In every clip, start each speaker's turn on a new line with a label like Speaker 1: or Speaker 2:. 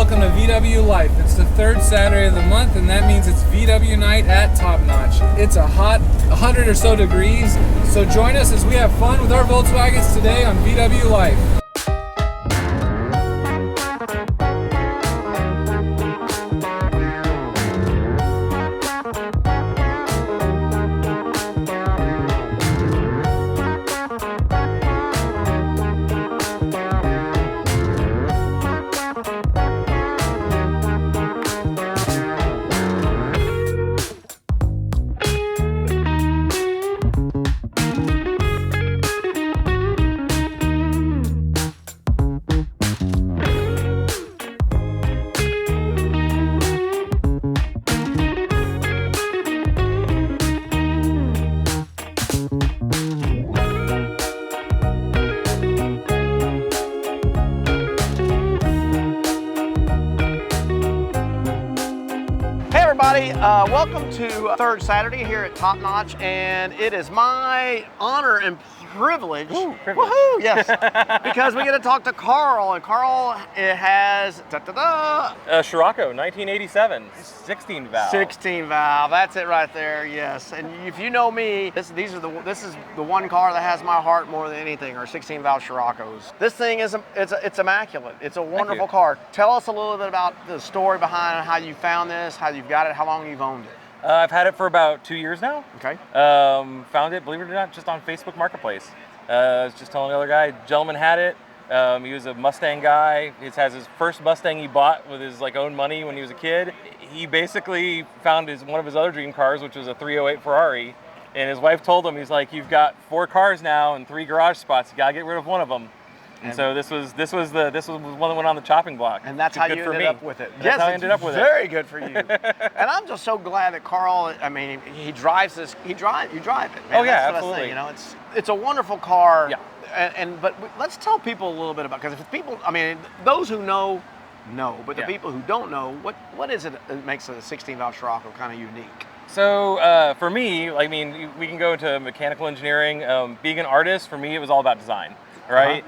Speaker 1: welcome to VWLIFE. It's the third Saturday of the month, and that means it's VW night at Top Notch. It's a hot 100 or so degrees, so join us as we have fun with our Volkswagens today on VWLIFE.
Speaker 2: Welcome to Third Saturday here at Top Notch, and it is my honor and privilege. Woohoo, yes, because we get to talk to Karl, and Karl has
Speaker 3: a Scirocco 1987 16 valve.
Speaker 2: 16 valve, that's it right there. Yes, and if you know me, this is the one car that has my heart more than anything, are 16 valve Sciroccos. This thing is it's immaculate. It's a wonderful car. Tell us a little bit about the story behind how you found this, how you've got it, how long you've owned it.
Speaker 3: I've had it for about 2 years now.
Speaker 2: Okay.
Speaker 3: Found it, believe it or not, just on Facebook Marketplace. I was just telling the other guy, gentleman had it. He was a Mustang guy. He has his first Mustang he bought with his own money when he was a kid. He basically found one of his other dream cars, which was a 308 Ferrari. And his wife told him, he's like, you've got 4 cars now and 3 garage spots. You gotta get rid of one of them. And so this was one that went on the chopping block.
Speaker 2: And that's how you ended up with it.
Speaker 3: That's how I ended up with it.
Speaker 2: Very good for you. And I'm just so glad that Karl, I mean, he drives this. You drive it, man.
Speaker 3: Oh yeah,
Speaker 2: that's
Speaker 3: absolutely.
Speaker 2: You know, it's a wonderful car.
Speaker 3: Yeah.
Speaker 2: But let's tell people a little bit about, because if people, I mean, those who know, but the people who don't know, what is it that makes a 16 valve Scirocco kind of unique?
Speaker 3: So for me, I mean, we can go into mechanical engineering. Being an artist, for me, it was all about design. Right?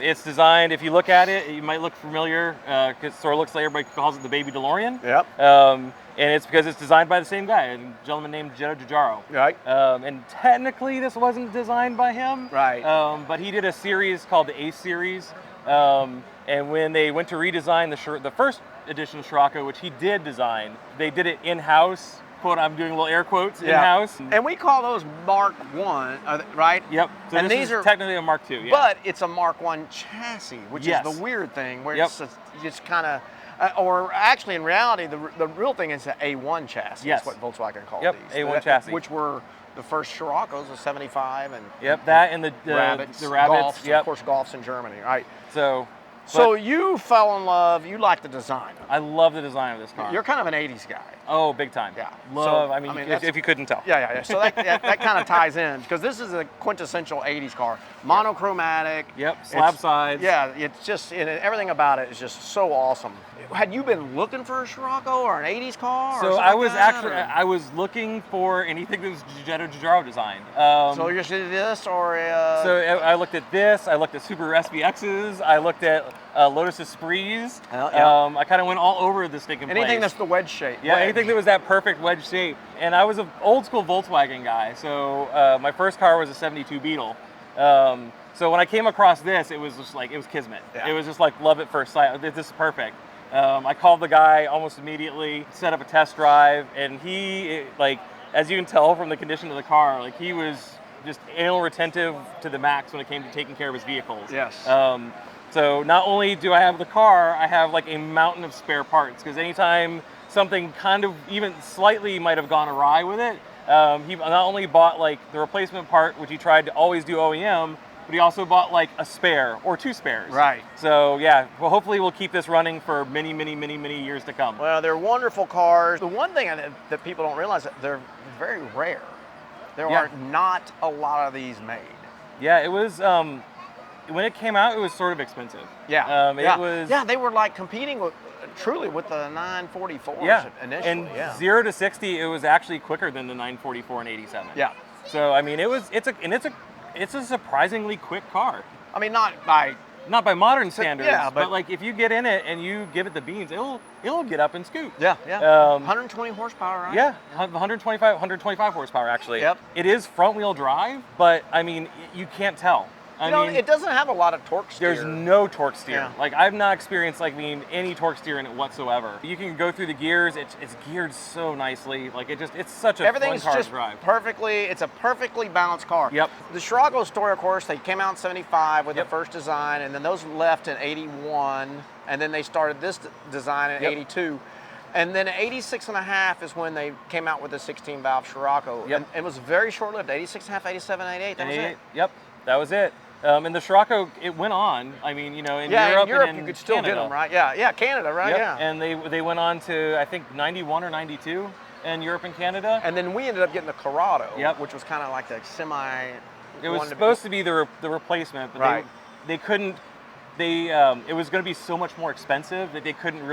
Speaker 3: It's designed, if you look at it, you might look familiar, because it sort of looks like everybody calls it the baby DeLorean.
Speaker 2: Yep.
Speaker 3: And it's because it's designed by the same guy, a gentleman named Joe DiGiaro.
Speaker 2: Right.
Speaker 3: And technically this wasn't designed by him.
Speaker 2: Right.
Speaker 3: But he did a series called the Ace Series. And when they went to redesign the first edition of Scirocco, which he did design, they did it in-house. Quote, I'm doing little air quotes, in-house.
Speaker 2: And we call those Mark 1, right?
Speaker 3: Yep. So and these are technically a Mark 2, yeah.
Speaker 2: But it's a Mark 1 chassis, which is the weird thing, where it's just kind of, or actually in reality, the real thing is an A1 chassis. That's what Volkswagen called these.
Speaker 3: A1 chassis.
Speaker 2: Which were the first Sciroccos, the 75 and
Speaker 3: that and the
Speaker 2: Rabbits,
Speaker 3: the Rabbits,
Speaker 2: Golfs, of course, Golfs in Germany, right?
Speaker 3: So
Speaker 2: you fell in love, you like the design.
Speaker 3: I love the design of this car.
Speaker 2: You're kind of an 80s guy.
Speaker 3: Oh, big time.
Speaker 2: Yeah.
Speaker 3: Love, if you couldn't tell.
Speaker 2: Yeah. So that kind of ties in, because this is a quintessential 80s car. Monochromatic.
Speaker 3: Yep, slab sides.
Speaker 2: Yeah, it's just, everything about it is just so awesome. Had you been looking for a Scirocco or an 80s car?
Speaker 3: So I was looking for anything that was Joe DiGiaro designed.
Speaker 2: So you did this, or?
Speaker 3: So I looked at this, I looked at Subaru SVXs, I looked at Lotus Esprits. I kind of went all over this stinking place.
Speaker 2: Anything that's the wedge shape.
Speaker 3: Yeah, anything that was that perfect wedge shape. And I was an old school Volkswagen guy, so my first car was a 72 Beetle. So when I came across this, it was just like, it was kismet. It was just like love at first sight. This is perfect. I called the guy almost immediately, set up a test drive, and he, as you can tell from the condition of the car, he was just anal retentive to the max when it came to taking care of his vehicles.
Speaker 2: Yes.
Speaker 3: So not only do I have the car, I have a mountain of spare parts, because anytime something kind of even slightly might have gone awry with it, he not only bought the replacement part, which he tried to always do OEM, but he also bought a spare or 2 spares.
Speaker 2: Right.
Speaker 3: So yeah, well, hopefully we'll keep this running for many, many, many, many years to come.
Speaker 2: Well, they're wonderful cars. The one thing that people don't realize, that they're very rare. There are not a lot of these made.
Speaker 3: Yeah, it was, when it came out, it was sort of expensive.
Speaker 2: Yeah.
Speaker 3: It was.
Speaker 2: Yeah, they were competing truly with the 944s initially.
Speaker 3: And 0 to 60, it was actually quicker than the 944 and 87.
Speaker 2: Yeah.
Speaker 3: So I mean, it's a surprisingly quick car.
Speaker 2: I mean, not by
Speaker 3: not by modern standards,
Speaker 2: yeah,
Speaker 3: but like if you get in it and you give it the beans, it'll get up and scoot.
Speaker 2: Yeah, yeah. 120 horsepower, right?
Speaker 3: Yeah, 125 horsepower actually.
Speaker 2: Yep.
Speaker 3: It is front wheel drive, but I mean, you can't tell. I mean,
Speaker 2: it doesn't have a lot of torque steer.
Speaker 3: There's no torque steer.
Speaker 2: Yeah.
Speaker 3: Like I've not experienced any torque steer in it whatsoever. You can go through the gears. It's geared so nicely. Like it's such a
Speaker 2: Everything's
Speaker 3: fun car
Speaker 2: just
Speaker 3: to drive.
Speaker 2: it's a perfectly balanced car.
Speaker 3: Yep.
Speaker 2: The Scirocco story, of course, they came out in 75 with
Speaker 3: Yep.
Speaker 2: the first design, and then those left in 81, and then they started this design in
Speaker 3: Yep.
Speaker 2: 82. And then 86 and a half is when they came out with the 16 valve Scirocco.
Speaker 3: Yep.
Speaker 2: And it was very short lived, 86 and a half, 87, 88, that was it.
Speaker 3: Yep, that was it. And the Scirocco, it went on. I mean, in Europe,
Speaker 2: in Europe
Speaker 3: and in
Speaker 2: you could still
Speaker 3: Canada.
Speaker 2: get them, right? Yeah, Canada, right?
Speaker 3: Yep.
Speaker 2: Yeah.
Speaker 3: And they went on to, I think, 91 or 92 in Europe and Canada.
Speaker 2: And then we ended up getting the Corrado,
Speaker 3: Yep.
Speaker 2: which was kind of like the semi.
Speaker 3: It was supposed to be the replacement, but
Speaker 2: Right.
Speaker 3: they couldn't. It was going to be so much more expensive that they didn't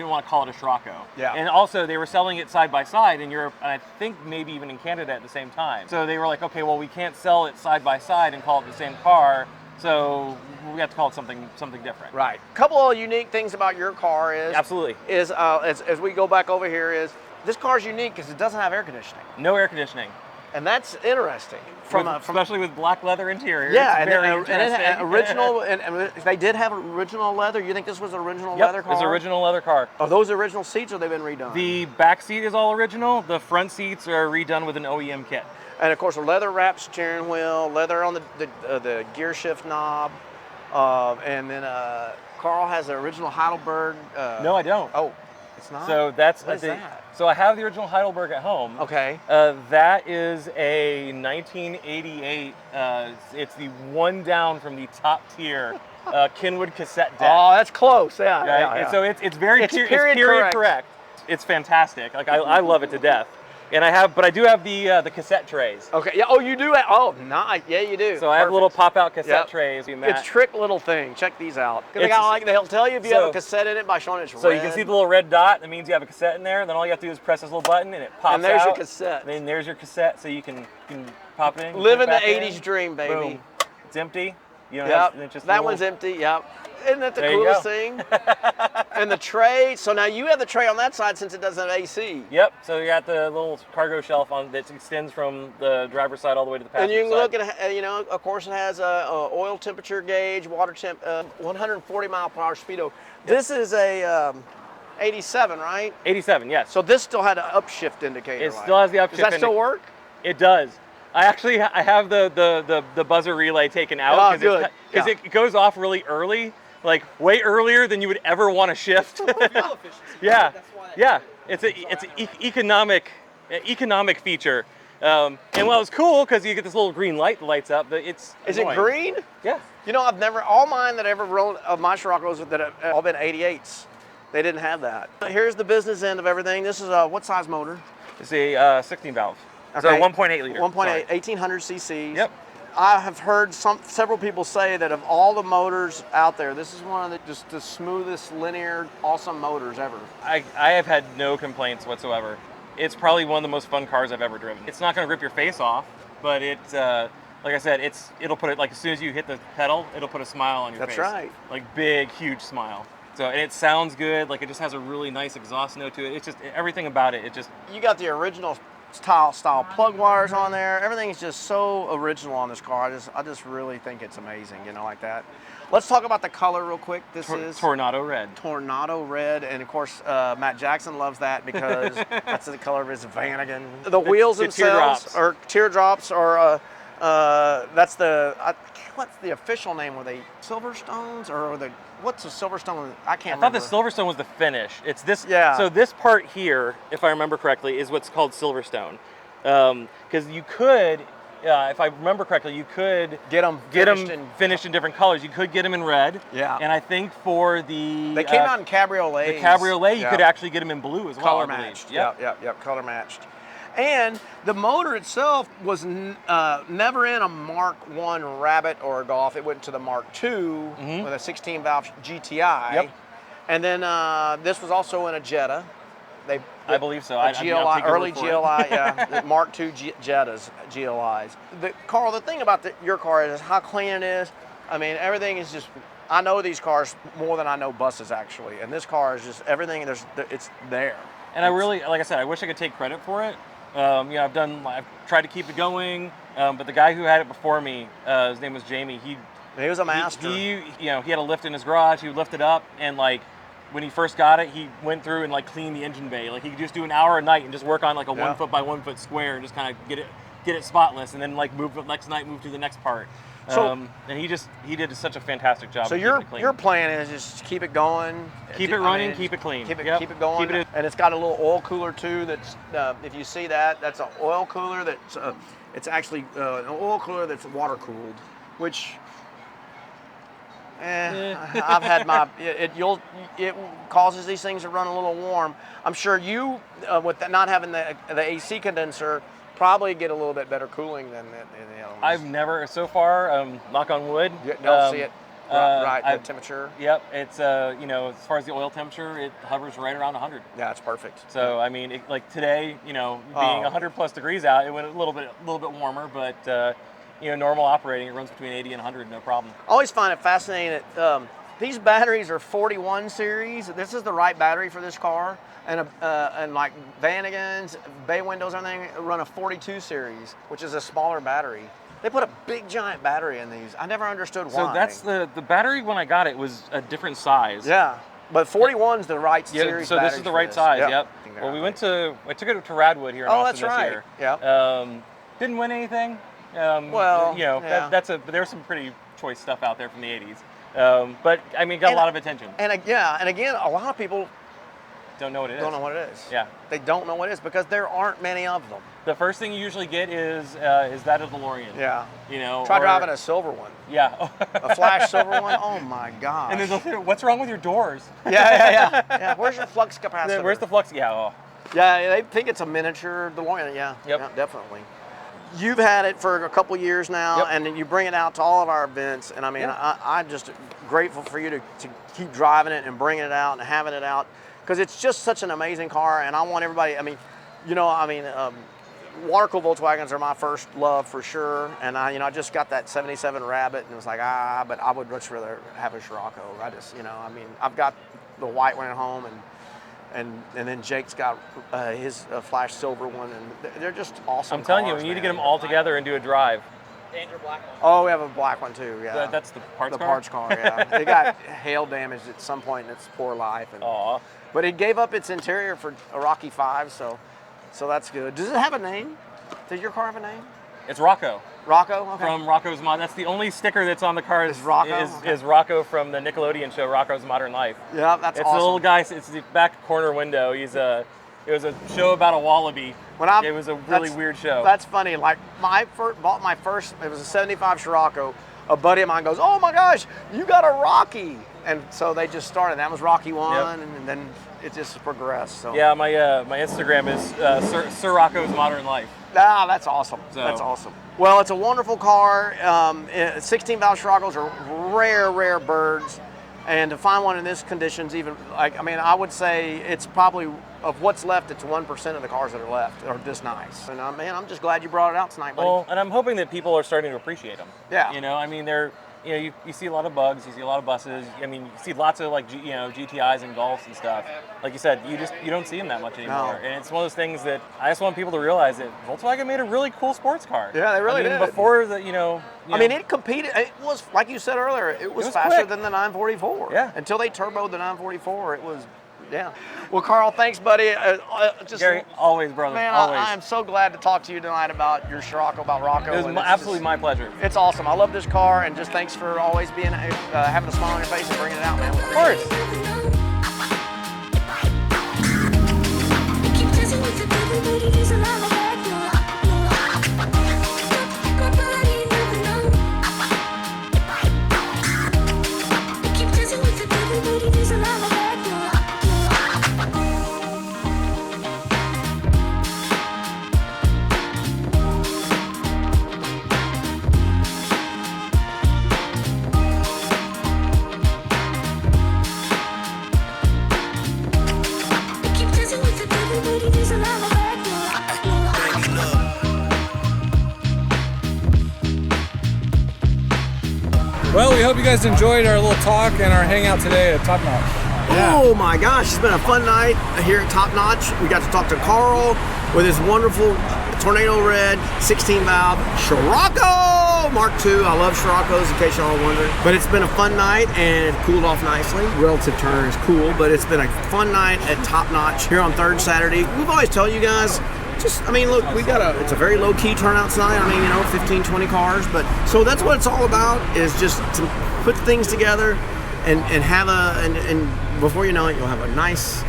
Speaker 3: want to call it a Scirocco.
Speaker 2: Yeah.
Speaker 3: And also they were selling it side by side in Europe, and I think maybe even in Canada at the same time. So they were like, okay, well, we can't sell it side by side and call it the same car, so we have to call it something different.
Speaker 2: Right. A couple of unique things about your car
Speaker 3: Absolutely.
Speaker 2: As we go back over here is this car's unique because it doesn't have air conditioning,
Speaker 3: No air conditioning.
Speaker 2: and that's interesting.
Speaker 3: Especially with black leather interior.
Speaker 2: Yeah,
Speaker 3: it's very
Speaker 2: and
Speaker 3: interesting.
Speaker 2: it, original, and they did have original leather. You think this was an original leather car?
Speaker 3: It's an original leather car.
Speaker 2: Are those original seats, or they've been redone?
Speaker 3: The back seat is all original. The front seats are redone with an OEM kit.
Speaker 2: And of course, a leather wrapped steering wheel, leather on the gear shift knob, and then Karl has the original Heidelberg.
Speaker 3: No, I don't.
Speaker 2: Oh, it's not.
Speaker 3: So that's
Speaker 2: What is that?
Speaker 3: So I have the original Heidelberg at home.
Speaker 2: Okay.
Speaker 3: That is a 1988. It's the one down from the top tier Kenwood cassette deck.
Speaker 2: Oh, that's close. Yeah.
Speaker 3: Right?
Speaker 2: yeah,
Speaker 3: And
Speaker 2: yeah.
Speaker 3: so it's very
Speaker 2: It's
Speaker 3: it's
Speaker 2: period
Speaker 3: period
Speaker 2: correct.
Speaker 3: correct. It's fantastic. Like I love it to death. And I do have the cassette trays.
Speaker 2: Okay. Yeah. Oh, you do. Oh, nice. Yeah, you do.
Speaker 3: So I have little pop-out cassette
Speaker 2: Yep.
Speaker 3: trays.
Speaker 2: It's trick little thing. Check these out.
Speaker 3: It's-
Speaker 2: They'll tell you if you have a cassette in it by showing it's
Speaker 3: So
Speaker 2: red.
Speaker 3: you can see the little red dot. That means you have a cassette in there. Then all you have to do is press this little button, and it pops out.
Speaker 2: And there's your cassette.
Speaker 3: And then there's your cassette, so you can pop it in.
Speaker 2: Living
Speaker 3: put
Speaker 2: the
Speaker 3: it back in.
Speaker 2: '80s dream, baby.
Speaker 3: Boom. It's empty. You don't
Speaker 2: Yep.
Speaker 3: have, and it's just a
Speaker 2: That
Speaker 3: little-
Speaker 2: one's empty. Yep. Isn't that the
Speaker 3: There you
Speaker 2: coolest
Speaker 3: go.
Speaker 2: thing? And the tray. So now you have the tray on that side since it doesn't have AC.
Speaker 3: Yep. So you got the little cargo shelf on that extends from the driver's side all the way to the
Speaker 2: And
Speaker 3: passenger
Speaker 2: you can
Speaker 3: side.
Speaker 2: look at, of course, it has a oil temperature gauge, water temp, 140 mile per hour speedo. This is a 87, right?
Speaker 3: 87. Yes.
Speaker 2: So this still had an upshift indicator.
Speaker 3: It still has the upshift
Speaker 2: Does that still
Speaker 3: indicator.
Speaker 2: work?
Speaker 3: It does. I have the buzzer relay taken out
Speaker 2: Oh,
Speaker 3: because
Speaker 2: good. Yeah.
Speaker 3: it goes off really early, like way earlier than you would ever want to shift. Yeah, yeah. It's an economic feature. And well, it's cool because you get this little green light that lights up, but it's
Speaker 2: Is
Speaker 3: annoying.
Speaker 2: it green?
Speaker 3: Yeah.
Speaker 2: You know, all mine that ever rode of my Scirocco's that have all been 88s. They didn't have that. Here's the business end of everything. This is a what size motor?
Speaker 3: It's a 16 valve. So
Speaker 2: Okay.
Speaker 3: 1.8 liter.
Speaker 2: 1.8, 1800 cc's.
Speaker 3: Yep.
Speaker 2: I have heard several people say that of all the motors out there, this is one of just the smoothest, linear, awesome motors ever.
Speaker 3: I have had no complaints whatsoever. It's probably one of the most fun cars I've ever driven. It's not going to rip your face off, but it's like I said, it'll put it like as soon as you hit the pedal, it'll put a smile on your
Speaker 2: That's
Speaker 3: face.
Speaker 2: right.
Speaker 3: Like big, huge smile. So and it sounds good. Like it just has a really nice exhaust note to it. It's just everything about it. It just
Speaker 2: You got the original style plug wires on there. Everything is just so original on this car. I just really think it's amazing, like that. Let's talk about the color real quick. This is
Speaker 3: Tornado red.
Speaker 2: Tornado red, and of course Matt Jackson loves that because that's the color of his Vanagon. The wheels
Speaker 3: the
Speaker 2: themselves
Speaker 3: teardrops.
Speaker 2: are teardrops, or that's what's the official name? Were they Silverstones or what's the Silverstone? I can't
Speaker 3: I thought
Speaker 2: remember.
Speaker 3: the Silverstone was the finish. It's this.
Speaker 2: Yeah.
Speaker 3: So this part here, if I remember correctly, is what's called Silverstone. Because you could, if I remember correctly, you could
Speaker 2: Get them
Speaker 3: finished in different colors. You could get them in red.
Speaker 2: Yeah.
Speaker 3: And I think for the
Speaker 2: They came out in cabriolets.
Speaker 3: the cabriolet, you
Speaker 2: Yeah.
Speaker 3: could actually get them in blue as well.
Speaker 2: Color
Speaker 3: I believe.
Speaker 2: matched.
Speaker 3: Yep.
Speaker 2: Yep. Color matched. And the motor itself was never in a Mark I Rabbit or a Golf. It went to the Mark II with a 16 valve GTI.
Speaker 3: Yep.
Speaker 2: And then this was also in a Jetta.
Speaker 3: I believe so.
Speaker 2: A
Speaker 3: I'll
Speaker 2: GLI,
Speaker 3: take your
Speaker 2: early
Speaker 3: word for it.
Speaker 2: GLI, yeah, the Mark II Jettas, GLIs. Karl, the thing about your car is how clean it is. I mean, everything is just I know these cars more than I know buses actually, and this car is just everything. It's there.
Speaker 3: And I really, like I said, I wish I could take credit for it. I've tried to keep it going, but the guy who had it before me, his name was Jamie. He
Speaker 2: was a master.
Speaker 3: He had a lift in his garage. He would lift it up, and like when he first got it, he went through and like cleaned the engine bay. Like he could just do an hour a night and just work on like a 1 foot by 1 foot square and just kind of get it spotless, and then like move to the next part.
Speaker 2: So,
Speaker 3: and he did such a fantastic job.
Speaker 2: So your plan is just keep it going,
Speaker 3: keep it running, keep it clean,
Speaker 2: keep it going, and it's got a little oil cooler too. That's if you see that's an oil cooler. It's actually an oil cooler that's water cooled, which I've had it causes these things to run a little warm. I'm sure you with not having the AC condenser, probably get a little bit better cooling than the other ones.
Speaker 3: I've never, so far, knock on wood.
Speaker 2: You don't see it, the temperature.
Speaker 3: Yep, it's, as far as the oil temperature, it hovers right around 100.
Speaker 2: Yeah, it's perfect.
Speaker 3: So, I mean, like today, being 100 plus degrees out, it went a little bit warmer, but, normal operating, it runs between 80 and 100, no problem.
Speaker 2: I always find it fascinating that these batteries are 41 series. This is the right battery for this car. And like Vanagons, bay windows, everything run a 42 series, which is a smaller battery. They put a big giant battery in these. I never understood why.
Speaker 3: So that's the battery when I got it was a different size.
Speaker 2: Yeah, but 41's the right series.
Speaker 3: So this is the right size. Yep. Well, I took it to Radwood here in Austin this year.
Speaker 2: Yeah.
Speaker 3: Didn't win anything. There's some pretty choice stuff out there from the 80s. But I mean, got a lot of attention.
Speaker 2: And again, a lot of people
Speaker 3: don't know what it is.
Speaker 2: Don't know what it is.
Speaker 3: Yeah.
Speaker 2: They don't know what it is because there aren't many of them.
Speaker 3: The first thing you usually get is that of the DeLorean.
Speaker 2: Yeah. Try driving a silver one.
Speaker 3: Yeah.
Speaker 2: A flash silver one. Oh my gosh.
Speaker 3: And then what's wrong with your doors?
Speaker 2: Yeah. Where's your flux capacitor?
Speaker 3: Where's the flux? Yeah. Oh.
Speaker 2: Yeah, they think it's a miniature DeLorean. Yeah.
Speaker 3: Yep.
Speaker 2: Yeah, definitely. You've had it for a couple years now, and then you bring it out to all of our events. And I mean, I'm just grateful for you to keep driving it and bringing it out and having it out. Because it's just such an amazing car, and I want everybody, water-cooled Volkswagens are my first love for sure, and I just got that 77 Rabbit, and it was like, but I would much rather have a Scirocco. I've got the white one at home, and then Jake's got his flash silver one, and they're just awesome.
Speaker 3: I'm telling you, we need to get them all together and do a drive.
Speaker 2: Oh, we have a black one too. Yeah,
Speaker 3: that's the parts car.
Speaker 2: The parts car. Yeah, they got hail damage at some point in its poor life. But it gave up its interior for a Rocky 5, so that's good. Does it have a name? Does your car have a name?
Speaker 3: It's Rocco.
Speaker 2: Rocco? Okay.
Speaker 3: From Rocco's Mod. That's the only sticker that's on the car is
Speaker 2: Rocco?
Speaker 3: Is Rocco from the Nickelodeon show Rocco's Modern Life.
Speaker 2: Yeah, that's awesome.
Speaker 3: It's the little guy. It's the back corner window. It was a show about a wallaby. It was a really weird show.
Speaker 2: That's funny. Like bought my first. It was a '75 Scirocco. A buddy of mine goes, "Oh my gosh, you got a Rocky!" And so they just started. That was Rocky 1, and then it just progressed. So
Speaker 3: yeah, my Instagram is Scirocco's Modern Life.
Speaker 2: Ah, that's awesome. That's awesome. Well, it's a wonderful car. 16-valve Scirocco's are rare birds. And to find one in this conditions, I would say it's probably, of what's left, it's 1% of the cars that are left are this nice. And I'm just glad you brought it out tonight, buddy.
Speaker 3: Well, and I'm hoping that people are starting to appreciate them.
Speaker 2: Yeah.
Speaker 3: They're, you see a lot of bugs, you see a lot of buses. I mean, you see lots of GTIs and Golfs and stuff. Like you said, you don't see them that much anymore.
Speaker 2: No.
Speaker 3: And it's one of those things that I just want people to realize that Volkswagen made a really cool sports car.
Speaker 2: Yeah, they really did.
Speaker 3: Before
Speaker 2: it competed. It was, like you said earlier, it was faster
Speaker 3: quick.
Speaker 2: than the 944.
Speaker 3: Yeah.
Speaker 2: Until they turboed the 944, it was. Yeah. Well, Karl, thanks, buddy.
Speaker 3: Gary, always, brother.
Speaker 2: Man,
Speaker 3: always.
Speaker 2: I am so glad to talk to you tonight about your Scirocco, about Rocco.
Speaker 3: It was absolutely my pleasure.
Speaker 2: It's awesome. I love this car, and just thanks for always being having a smile on your face and bringing it out, man.
Speaker 3: Of course.
Speaker 1: hope you guys enjoyed our little talk and our hangout today at Top Notch.
Speaker 2: Yeah. Oh my gosh, it's been a fun night here at Top Notch. We got to talk to Karl with his wonderful Tornado Red 16 valve Scirocco Mark II. I love Sciroccos, in case y'all are wondering. But it's been a fun night and it cooled off nicely. Relative turn is cool, but it's been a fun night at Top Notch here on third Saturday. We've always told you guys, look, it's a very low-key turnout tonight. 15, 20 cars. But so that's what it's all about, is just to put things together and have and before you know it, you'll have a nice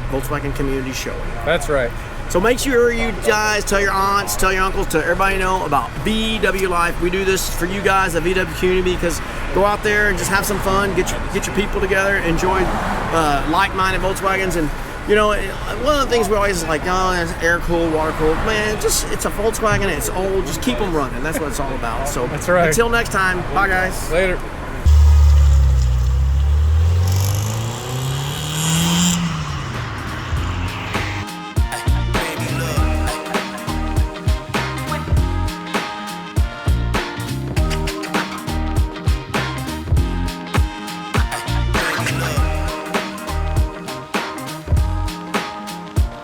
Speaker 2: Volkswagen community show.
Speaker 1: That's right.
Speaker 2: So make sure you guys tell your aunts, tell your uncles, tell everybody you know about VWLIFE. We do this for you guys, the VW community, because go out there and just have some fun, get your people together, enjoy like-minded Volkswagens. And one of the things we always like, it's air cooled, water cooled. Man, it's a Volkswagen, it's old, just keep them running. That's what it's all about. So
Speaker 1: that's right.
Speaker 2: Until next time, bye guys.
Speaker 1: Later.